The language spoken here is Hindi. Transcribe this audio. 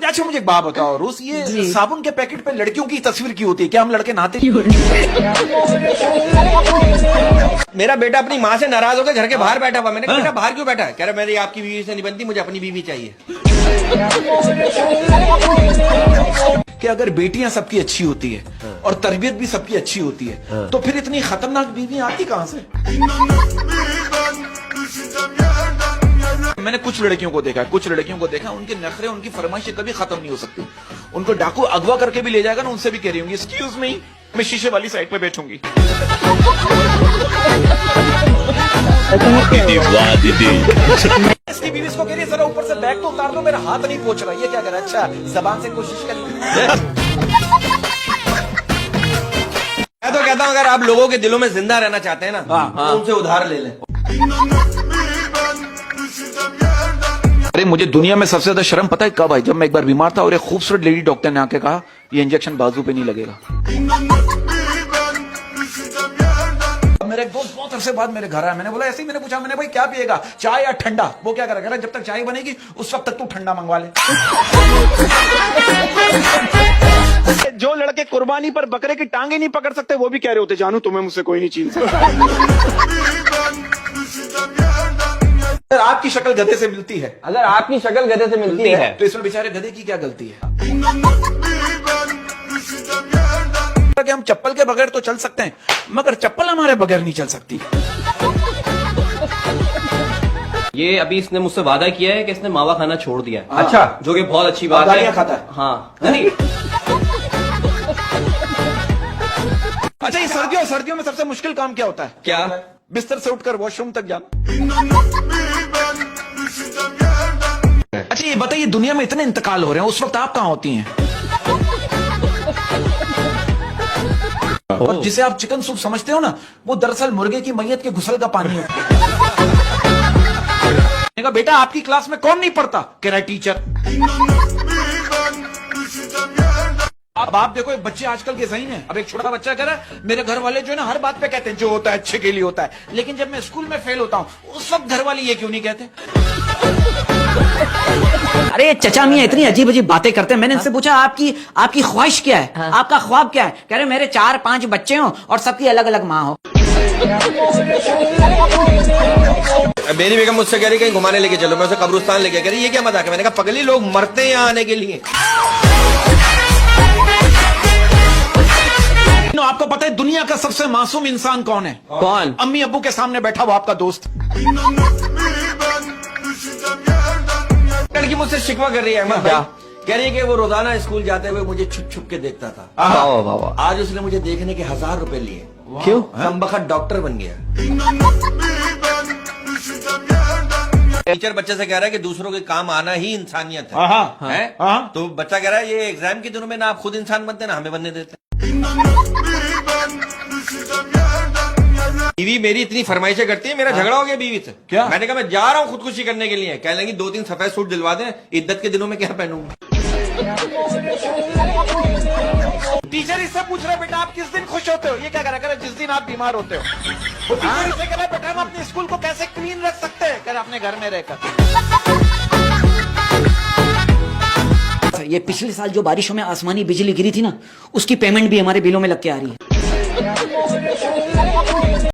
अच्छा मुझे एक बात बताओ रोज, ये साबुन के पैकेट पे लड़कियों की तस्वीर क्यों होती है? क्या हम लड़के नहाते? मेरा बेटा अपनी माँ से नाराज होकर घर के बाहर बैठा हुआ। मैंने कहा बेटा बाहर क्यों बैठा है? कह रहा मेरी आपकी बीवी से नहीं बनती, मुझे अपनी बीवी चाहिए। कि अगर बेटियां सबकी अच्छी होती है और तरबियत भी सबकी अच्छी होती है तो फिर इतनी खतरनाक बीवी आती कहां से? मैंने कुछ लड़कियों को देखा उनके नखरे, उनकी फरमाइशें कभी खत्म नहीं हो सकती। उनको डाकू अगवा करके भी ले जाएगा ना, उनसे भी कह रही होंगी एक्सक्यूज मी, मैं शीशे वाली साइड पे बैठूंगी। इसकी बीवी इसको कह रही है जरा ऊपर से बैग तो उतार दो, मेरा हाथ नहीं पहुंच रहा। ये क्या कर रहा है? अच्छा जबान से कोशिश कर। मैं तो कहता हूँ अगर आप लोगों के दिलों में जिंदा रहना चाहते हैं ना, तो उनसे उधार ले लें। अरे मुझे दुनिया में सबसे ज्यादा शर्म पता है कब आई? जब मैं एक बार बीमार था और एक खूबसूरत लेडी डॉक्टर ने आके कहा ये इंजेक्शन बाजू पे नहीं लगेगा। मेरे एक दोस्त बहुत अरसे बाद मेरे घर आया, मैंने बोला ऐसे ही, मैंने पूछा, मैंने भाई क्या पिएगा, चाय या ठंडा? वो क्या करेगा, जब तक चाय बनेगी उस वक्त तक तू ठंडा मंगवा ले। जो लड़के कुर्बानी पर बकरे की टांगे नहीं पकड़ सकते वो भी कह रहे होते जानू तुम्हें मुझसे कोई नहीं छीन सकता। अगर आपकी शक्ल गधे से मिलती है, अगर आपकी शक्ल गधे से मिलती है तो इसमें बेचारे गधे की क्या गलती है? कि हम चप्पल के बगैर तो चल सकते हैं मगर चप्पल हमारे बगैर नहीं चल सकती। ये अभी इसने मुझसे वादा किया है कि इसने मावा खाना छोड़ दिया है। अच्छा, जो कि बहुत अच्छी बात है। खाता है? हाँ नहीं। अच्छा ये सर्दियों में सबसे मुश्किल काम क्या होता है? क्या? बिस्तर से उठकर वॉशरूम तक जाना। अच्छा ये बताइए दुनिया में इतने इंतकाल हो रहे हैं, उस वक्त आप कहाँ होती हैं? और जिसे आप चिकन सूप समझते हो ना, वो दरअसल मुर्गे की मैयत के घुसल का पानी है। बेटा आपकी क्लास में कौन नहीं पढ़ता? कह रहा है टीचर। अब आप देखो बच्चे आजकल के सही हैं। अब एक छोटा बच्चा कह रहा है मेरे घर वाले जो है ना हर बात पे कहते हैं जो होता है अच्छे के लिए होता है, लेकिन जब मैं स्कूल में फेल होता हूँ उस वक्त घर वाले ये क्यों नहीं कहते? अरे चचा मियां इतनी अजीब अजीब बातें करते हैं। मैंने इनसे पूछा आपकी ख्वाहिश क्या है? आपका ख्वाब क्या है? कह रहे मेरे 4-5 बच्चे हों और सबकी अलग अलग माँ हो। मेरी बेगम मुझसे कह रही कहीं घुमाने लेके चलो, मैं उसे कब्रिस्तान लेके कह रही ये क्या मजाक है? मैंने कहा पगली लोग मरते हैं यहाँ आने के लिए। आपको पता है दुनिया का सबसे मासूम इंसान कौन है? कौन? अम्मी अब्बू के सामने बैठा हुआ आपका दोस्त। लड़की मुझसे शिकवा कर रही है अहमद भाई, कह रही है कि वो रोजाना स्कूल जाते हुए मुझे छुप छुप के देखता था। आज उसने मुझे देखने के 1000 रुपए लिए। क्यों? कमबख्त डॉक्टर बन गया। टीचर बच्चे से कह रहा है कि दूसरों के काम आना ही इंसानियत है। तो बच्चा कह रहा है ये एग्जाम के दिनों में ना आप खुद इंसान बनते ना हमें बनने देते। बीवी मेरी इतनी फरमाइशें करती है, मेरा झगड़ा हो गया बीवी से। क्या? मैंने कहा मैं जा रहा हूँ खुदकुशी करने के लिए। कह लेंगी 2-3 सफेद सूट दिलवा दें, इद्दत के दिनों में क्या पहनूंगा? टीचर इससे पूछ रहे बेटा आप किस दिन खुश होते हो? ये क्या करा करे जिस दिन आप बीमार होते हो। वो टीचर इससे कह रहा बेटा हम अपने स्कूल को कैसे क्लीन रख सकते हैं? कह रहा अपने घर में रहकर। ये पिछले साल जो बारिशों में आसमानी बिजली गिरी थी ना, उसकी पेमेंट भी हमारे बिलों में लग के आ रही है।